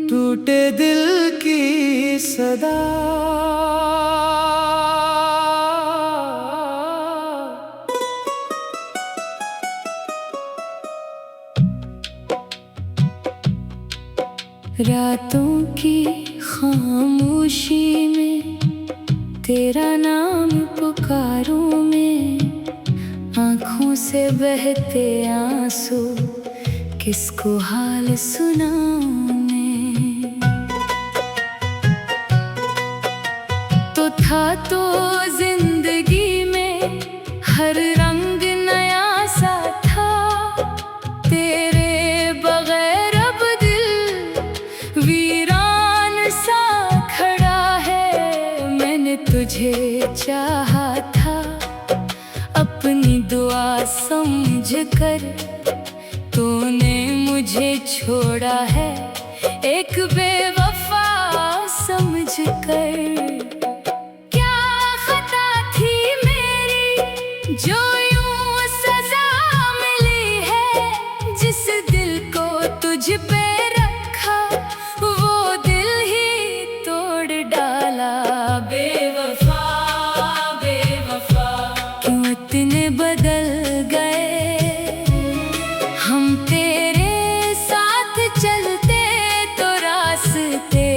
टूटे दिल की सदा रातों की खामोशी में तेरा नाम पुकारूं मैं। आँखों से बहते आंसू किसको हाल सुनाऊं मैं। तो था तो जिंदगी में हर रंग नया सा था, तेरे बगैर अब दिल वीरान सा खड़ा है। मैंने तुझे चाहा था अपनी दुआ समझकर, तूने मुझे छोड़ा है एक बेवफा समझकर। क्या खता थी मेरी जो यूं सजा मिली है, जिस दिल को तुझ पे रखा वो दिल ही तोड़ डाला। बेवफा बेवफा क्यों इतने बदल गए हम, तेरे साथ चलते तो रास्ते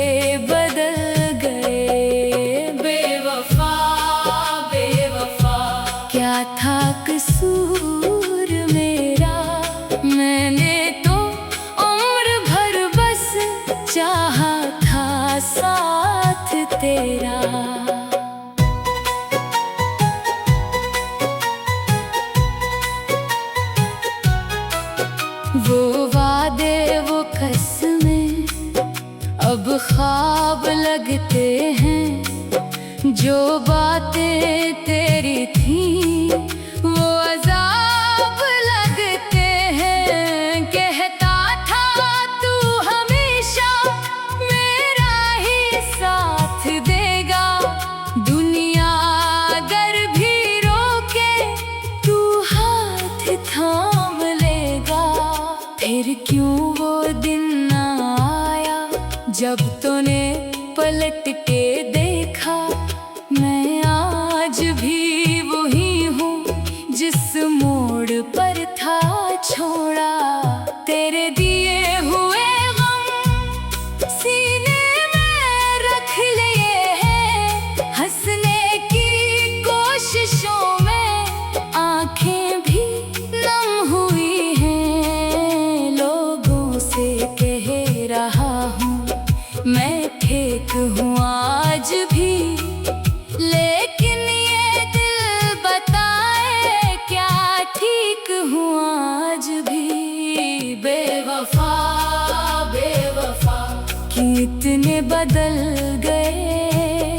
बदल गए। बेवफा बेवफा क्या था कसूर मेरा, मैंने तो उम्र भर बस चाहा था साथ तेरा। वो वादे वो कसमें अब ख्वाब लगते हैं, जो बातें तेरी थी वो अजाब लगते हैं। कहता था तू हमेशा मेरा ही साथ देगा, दुनिया अगर भी रोके तू हाथ थाम लेगा। फिर क्यों वो दिन ना आया जब तूने पलट के देखा, मैं आज भी वही हूँ जिस मोड़ पर था छोड़ा। तेरे दिए हुए गम सीने में रख लिए हैं, हंसने की कोशिशों में आंखें भी नम हुई हैं। लोगों से कह रहा हूँ मैं ठीक हूँ आज भी, लेकिन ये दिल बताए क्या ठीक हूँ आज भी। बेवफा बेवफा कि इतने बदल गए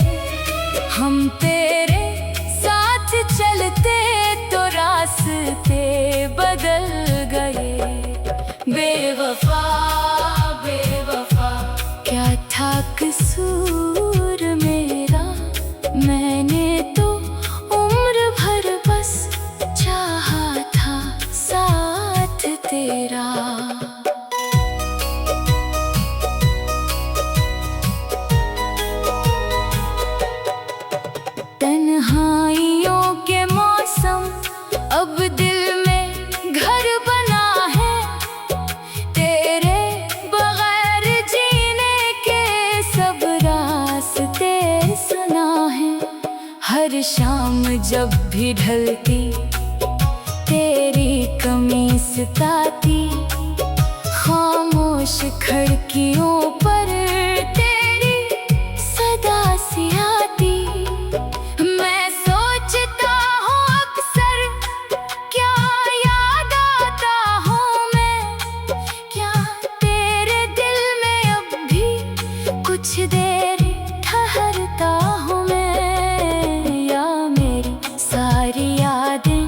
हम, तेरे साथ चलते तो रास्ते बदल गए। बेवफा बेवफा क्या था कसूर मेरा, मैंने तो उम्र भर बस चाहा था साथ तेरा। तन्हाइयों के मौसम अब दिल में घर बना है, तेरे बगैर जीने के सब रास्ते सुना है। हर शाम जब भी ढलती तेरी कमीज ताती, खामोश खिड़कियों पर तेरी सदा सी आती। मैं सोचता हूँ अक्सर क्या याद आता हूँ मैं, क्या तेरे दिल में अब भी कुछ देर ठहरता हूँ मैं। या मेरी सारी यादें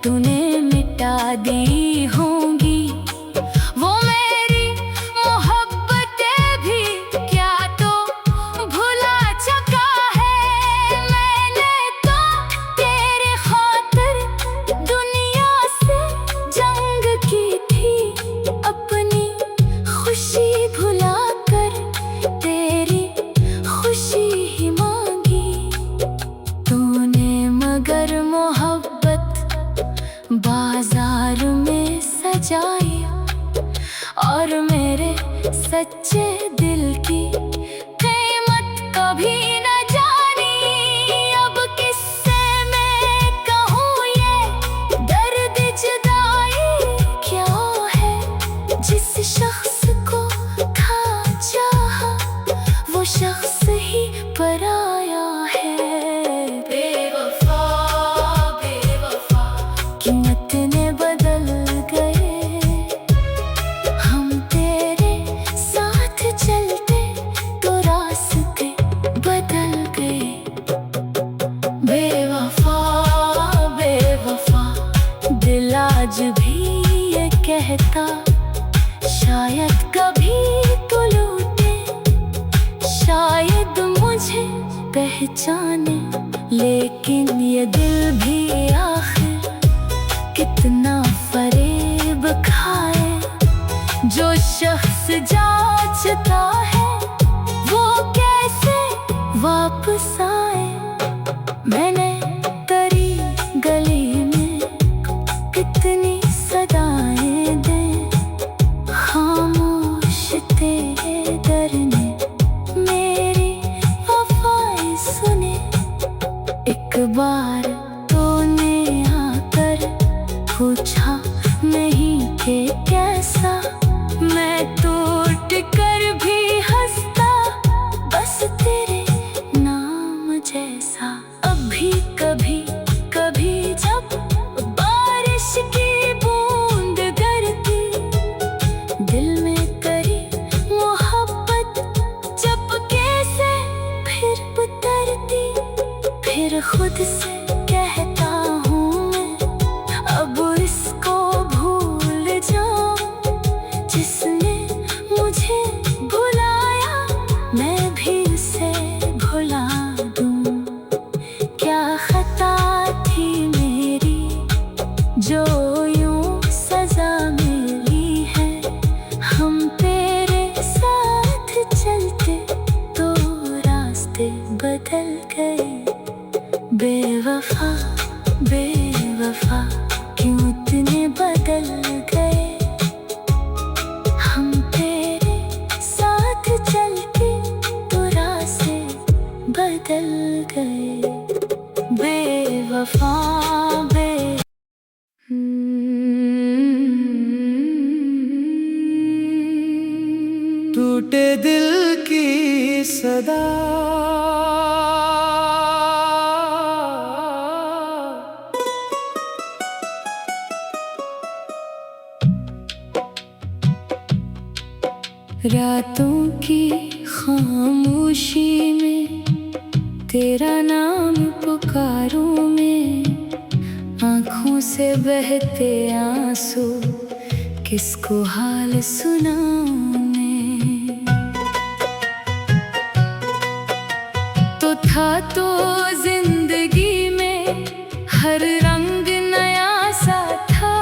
तूने मिटा दी होंगी, वो मेरी मोहब्बतें भी क्या तो भुला चुका है। मैंने तो तेरे खातिर दुनिया से बाजार में सजाई और मेरे सच्चे दिल की कीमत कभी न जानी। अब किससे मैं कहूँ ये दर्द जुदाई क्या है। जिस शख्स को था चाहा वो शख्स ही पराया है। बेवफा बेवफा क्यों इतने बदल गए। हम तेरे साथ चलते तो रास्ते बदल गए। बेवफा बेवफा दिल आज भी ये कहता शायद कभी तो लौटे। शायद मुझे पहचाने लेकिन ये दिल भी आखिर कितना फरेब खाए। जो शख्स जांचता है वो कैसे वापस आए। मैंने तेरी गली में कितनी सदाएं दे। खामोश तेरे दर ने मेरी वफाएं सुने। एक बार तूने आकर पूछा नहीं कि कैसा। मैं टूट कर भी हंसता बस तेरे नाम जैसा। अभी कभी कभी जब बारिश की बूंद गिरती दिल में तेरी मोहब्बत चपके से फिर उतरती। फिर खुद से कहता हूँ मैं अब इसको भूल जाऊं। जिसने मुझे भुलाया मैं भी उसे भुला दूं। क्या खता थी मेरी जो यूं सजा मिली है। हम तेरे साथ चलते तो रास्ते बदल गए। बेवफा बेवफा क्यों इतने बदल गए। हम तेरे साथ चलते तो रास्ते बदल गए। बेवफा टूटे दिल की सदा रातों की खामोशी में तेरा नाम पुकारूं मैं। आँखों से बहते आंसू किसको हाल सुनाऊं मैं। तो था तो जिंदगी में हर रंग नया सा था।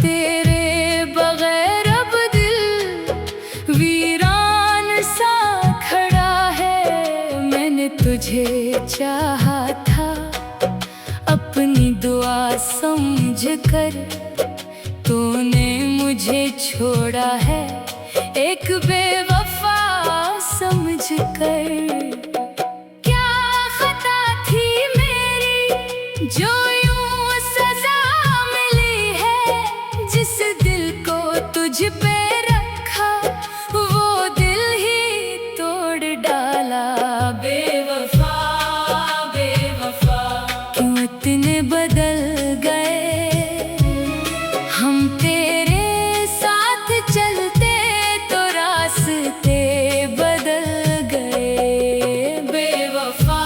तेरे बगैर अब दिल वीरान सा खड़ा है। मैंने तुझे चाहा था अपनी दुआ समझ कर। तूने मुझे छोड़ा है एक बेवफा समझ कर। क्या खता थी मेरी जो यूं सजा मिली है। जिस दिल को तुझ पे रखा वो दिल ही तोड़ डाला। बेवफा बेवफा क्यों इतने बदल गए। हम तेरे साथ चलते तो रास्ते बदल गए। बेवफा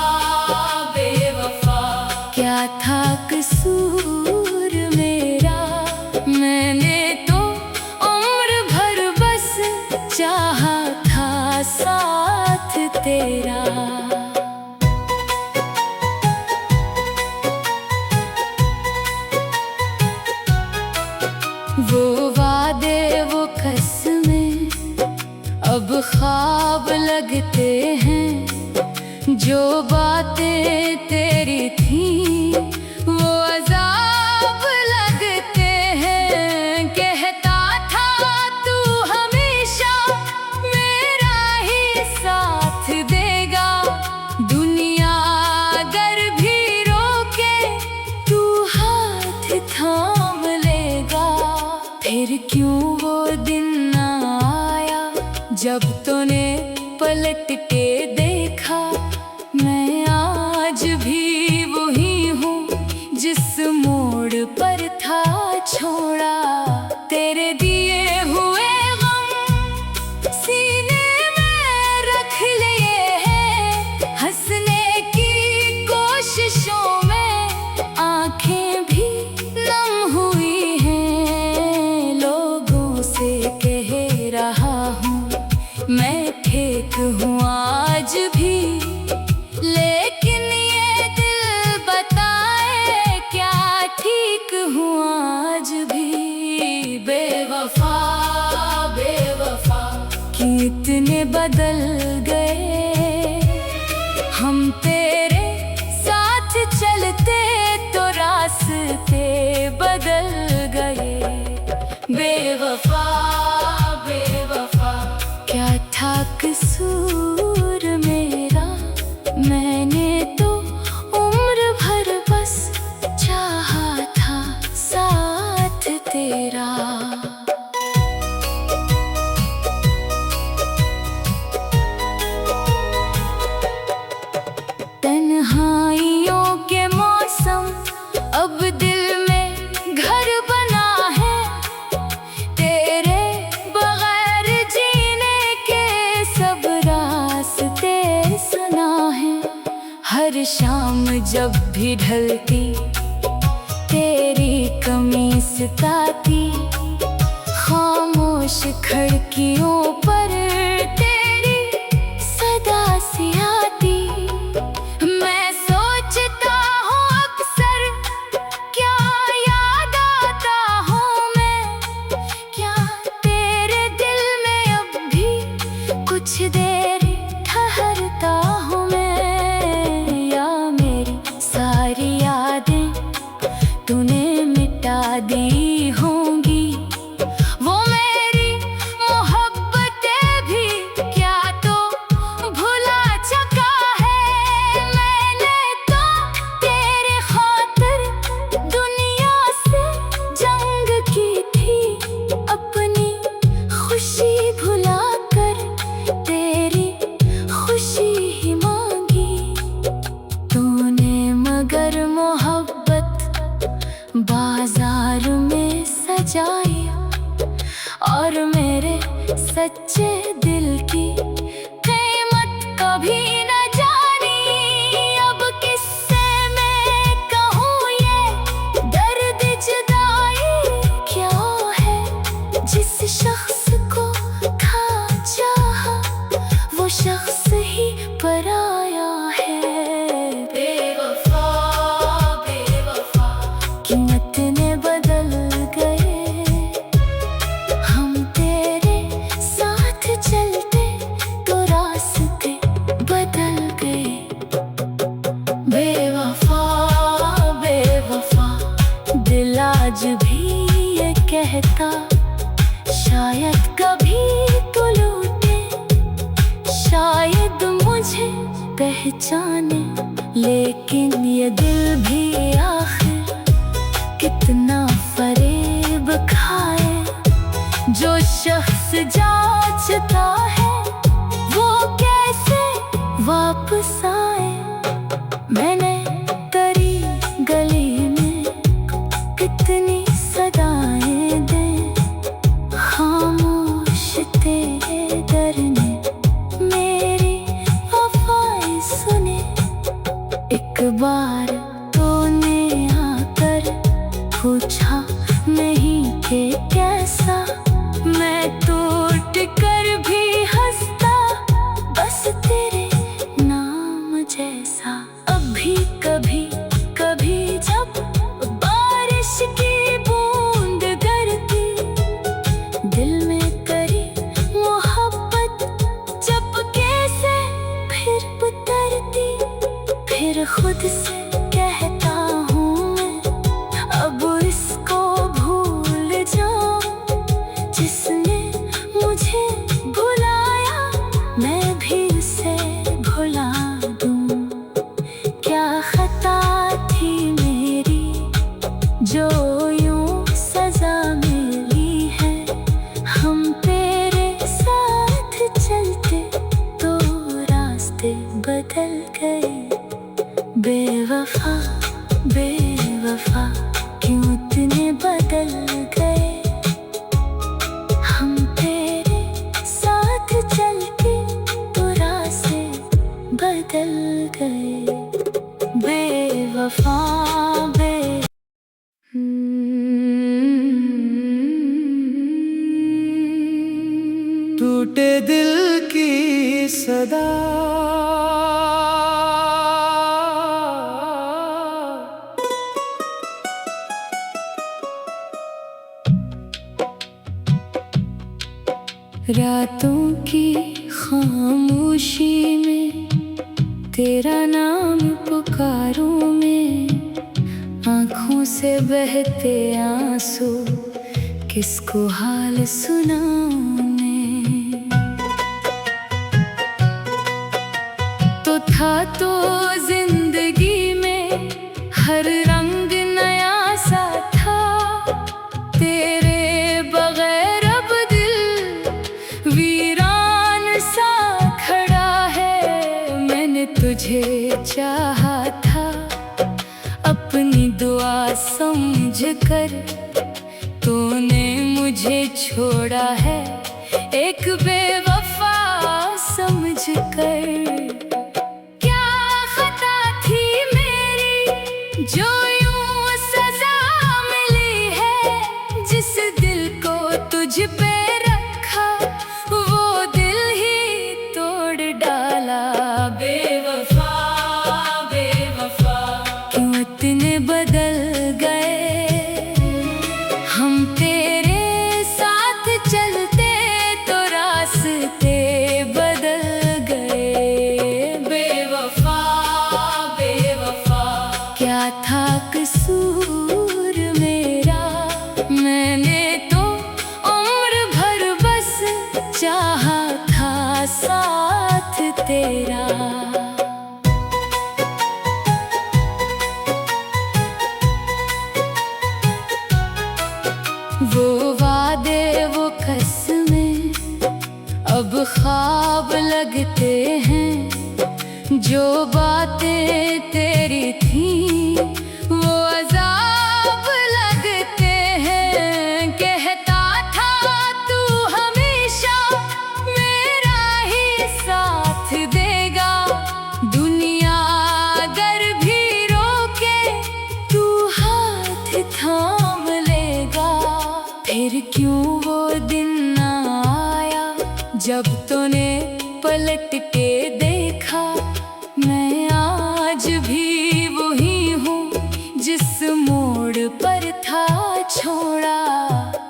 बेवफा क्या था कसूर मेरा। मैंने तो उम्र भर बस चाहा था साथ तेरा। वो वादे वो कसमें अब ख्वाब लगते हैं। जो बातें तेरी थी वो अज़ाब फिर क्यों वो दिन ना आया जब तूने पलट के देखा। मैं आज भी वही हूँ जिस मोड़ पर था छोड़ा। तेरे दिए हुए गम सीने में रख लिए हैं, हंसने की कोशिशों में आंखें भी नम हुई हैं। लोगों से कह रहा हूँ मैं ठीक हूँ आज भी, लेकिन ये दिल बताए क्या ठीक हूँ आज भी। बेवफा बेवफा कि इतने बदल गए हम, तेरे साथ चलते तो रास्ते बदल गए। बेवफा बेवफा क्या था कसूर मेरा, मैंने तो उम्र भर बस चाहा था साथ तेरा। तन्हाइयों के मौसम अब दिल में घर बना है, तेरे बगैर जीने के सब रास्ते सुना है। हर शाम जब भी ढलती तेरी कमीज ताती, खामोश खिड़कियों पर तेरी सदा सी आती। मैं सोचता हूँ अक्सर क्या याद आता हूँ मैं, क्या तेरे दिल में अब भी कुछ देर ठहरता हूँ मैं। या मेरी सारी यादें तूने मिटा दी होंगी, वो मेरी मोहब्बतें भी क्या तो भुला चुका है। मैंने तो तेरे खातिर दुनिया से जंग की थी, अपनी खुशी भुला कर तेरी खुशी ही मांगी तूने। मगर मोहब्बत बाजार में सजाई और मेरे सच्चे दिल की कीमत कभी न जानी। अब किससे मैं कहूँ ये दर्द जुदाई क्या है, जिस शख्स को था चाहा वो शख्स ही पराया है। बेवफा बेवफा कीमत ने बदल गए हम, तेरे साथ चलते तो रास्ते बदल गए। बेवफा बेवफा दिल आज भी ये कहता शायद कभी तो लौटे, शायद मुझे पहचाने। लेकिन ये दिल भी आखिर कितना फरेब खाए, जो शख्स जांचता है वो कैसे वापस आए। मैंने तेरी गली में कितनी सदाएं दें, खामोश तेरे दर ने मेरी वफाएं सुने। एक बार तूने आकर पूछा नहीं कि कैसा, मैं टूट कर भी हंसता बस तेरे नाम जैसा। अभी कभी कभी जब बारिश की बूंद गिरती, दिल में तेरी मोहब्बत चपके से फिर उतरती, फिर खुद से कहता हूँ मैं अब इसको भूल जाऊं, जिसने मुझे भुलाया मैं भी उसे भुला दूं। क्या खता थी मेरी जो यूं सजा मिली है, टूटे दिल की सदा। रातों की खामोशी में तेरा नाम पुकारूं मैं, आँखों से बहते आंसू किसको हाल सुनाऊं मैं। तो था तो जिंदगी में हर रंग नया सा था, तेरे बगैर अब दिल वीरान सा खड़ा है। मैंने तुझे चाहा था अपनी दुआ समझकर, तूने मुझे छोड़ा है एक बेवफा समझकर। क्या खता थी मेरी जो यूं सजा मिली है, जिस दिल को तुझ पे रखा वो दिल ही तोड़ डाला। बेवफा बेवफा क्यों इतने बदल गए हम, तेरे साथ चलते तो रास्ते बदल गए। बेवफा बेवफा क्या था कसूर मेरा, मैंने तो उम्र भर बस चाहा था साथ तेरा। वो वादे वो कसमें अब ख्वाब लगते हैं, जो बातें तेरी थी वो अजाब लगते हैं। कहता था तू हमेशा मेरा ही साथ देगा, दुनिया अगर भी रोके तू हाथ थाम लेगा। फिर क्यों वो दिन ना आया जब तूने पलट के देखा, मैं आज भी वही हूँ जिस मोड़ पर था छोड़ा।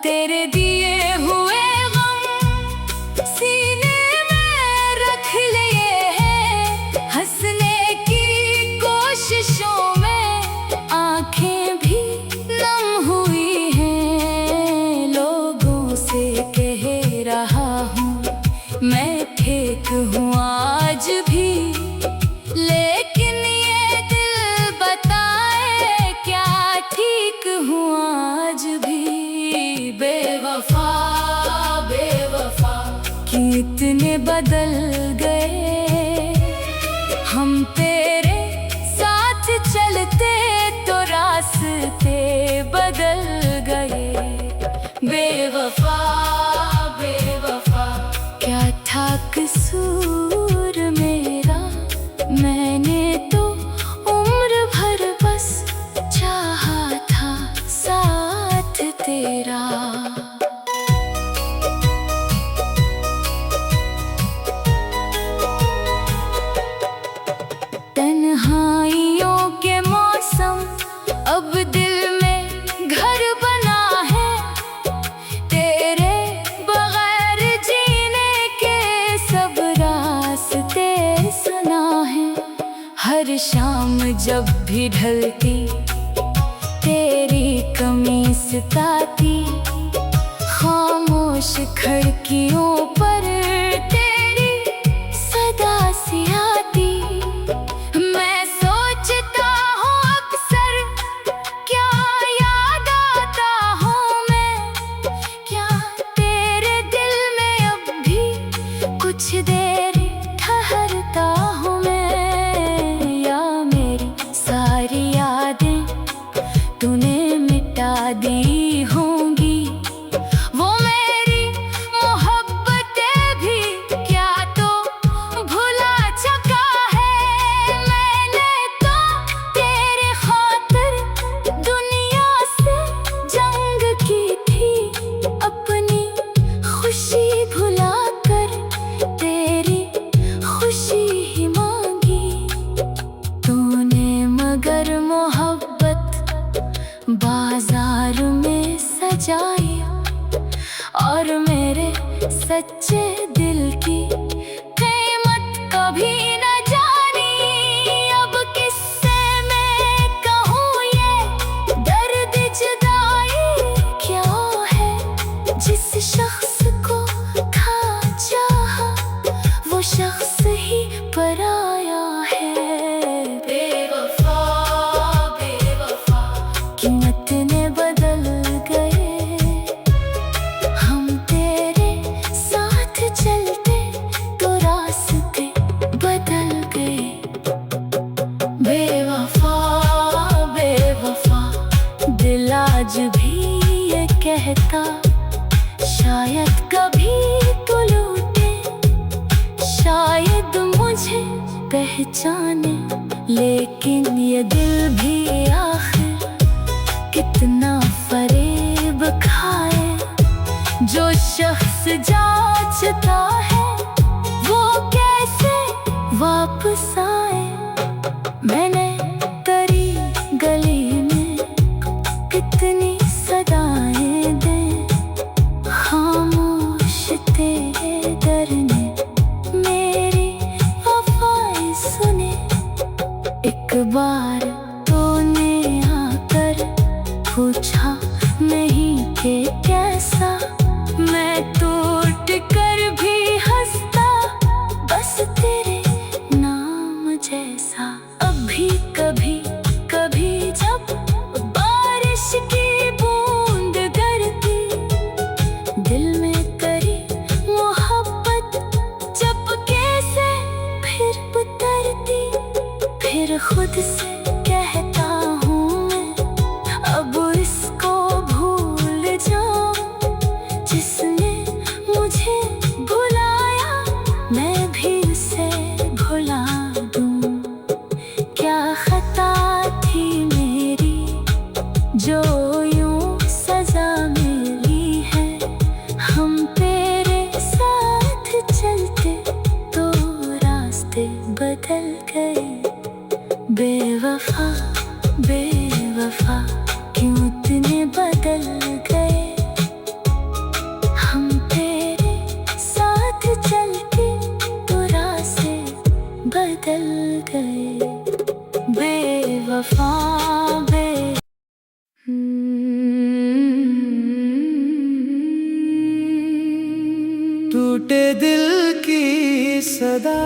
तेरे दिए हुए गम सीने में रख लिए हैं, हंसने की कोशिशों में आंखें भी नम हुई हैं। लोगों से कह रहा हूँ मैं ठीक हूँ आज भी, लेकिन ये दिल बताए क्या ठीक हूँ आज भी। बेवफा बेवफा कि इतने बदल गए हम, तेरे साथ चलते तो रास्ते बदल गए। बेवफा बेवफा क्या था कसूर मेरा, मैंने तो उम्र भर बस चाहा था साथ तेरा। तन्हाइयों के मौसम अब दिल में घर बना है, तेरे बगैर जीने के सब रास्ते सुना है। हर शाम जब भी ढलती तेरी कमीज ताती, खामोश खिड़कियों पर तेरी सदा सी आती। मैं सोचता हूँ अक्सर क्या याद आता हूँ मैं, क्या तेरे दिल में अब भी कुछ देर ठहरता हूँ मैं। या मेरी सारी यादें तूने मिटा दी होंगी, वो मेरी मोहब्बत बाजार में सजाई और मेरे सच्चे दिल की कीमत कभी न जानी। अब किससे मैं कहूँ ये दर्द जुदाई क्या है, जिस शख्स को था चाहा वो शख्स ही पराया है। बेवफा बेवफा कीमत ने बदल गए, हम तेरे साथ चलते तो रास्ते बदल गए। बेवफा बेवफा दिल आज भी ये कहता, शायद कभी तो लौटे, शायद मुझे पहचाने। लेकिन ये दिल भी आखिर कितना फरेब खाए, जो शख्स जांचता है वो कैसे वापस आए। मैंने तेरी गली में कितनी सदाएं दें, खामोश तेरे दर ने मेरी वफाएं सुने। एक बार तूने आकर पूछा नहीं कि कैसा, मैं टूट कर भी हंसता बस तेरे नाम जैसा। अभी कभी कभी जब बारिश की बूंद गिरती, दिल में तेरी मोहब्बत चपके से फिर उतरती, फिर खुद से कहता हूँ मैं अब इसको भूल जाऊं, जिसने मुझे भुलाया मैं भी उसे भुला दूं। क्या खता थी मेरी जो यूं सजा मिली है, हम तेरे साथ चलते तो रास्ते बदल गए। बेवफा बेवफा क्यों इतने बदल गए, हम तेरे साथ चलते तो रास्ते बदल गए। बेवफा बे टूटे दिल की सदा,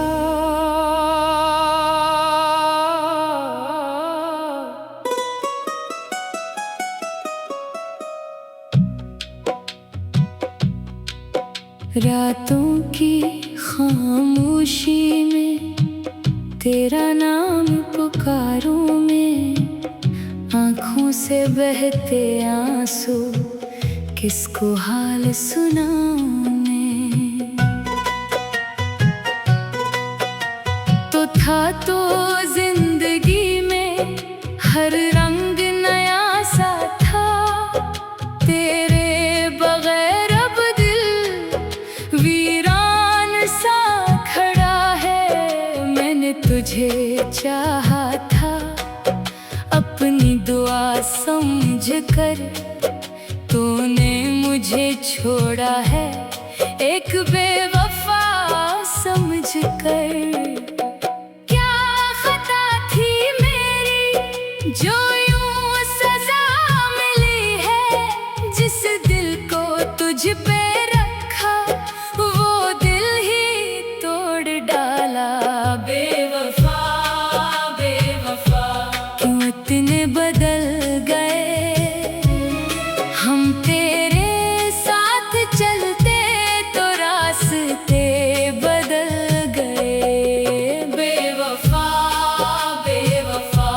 रातों की खामोशी में तेरा नाम पुकारूं मैं, आँखों से बहते आंसू किसको हाल सुनाऊं मैं। तो था तो जिंदगी में हर रंग नया सा था, तेरे बगैर अब दिल वीरान सा खड़ा है। मैंने तुझे चाहा था अपनी दुआ समझ कर, तूने मुझे छोड़ा है एक बेवफा समझ कर। क्या खता थी मेरी जो यूं सजा मिली है, जिस दिल को तुझ पे रखा वो दिल ही तोड़ डाला। बेवफा बेवफा क्यों इतने बदल गए, हम तेरे साथ चलते तो रास्ते बदल गए। बेवफा बेवफा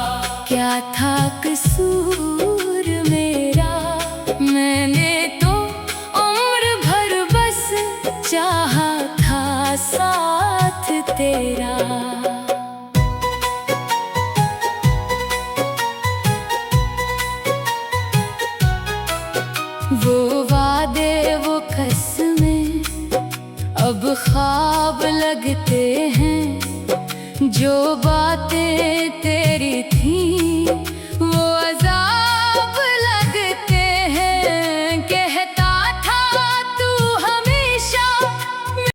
क्या था कसूर मेरा, मैंने तो उम्र भर बस चाहा था साथ तेरा। वो वादे वो कसमें अब ख्वाब लगते हैं, जो बातें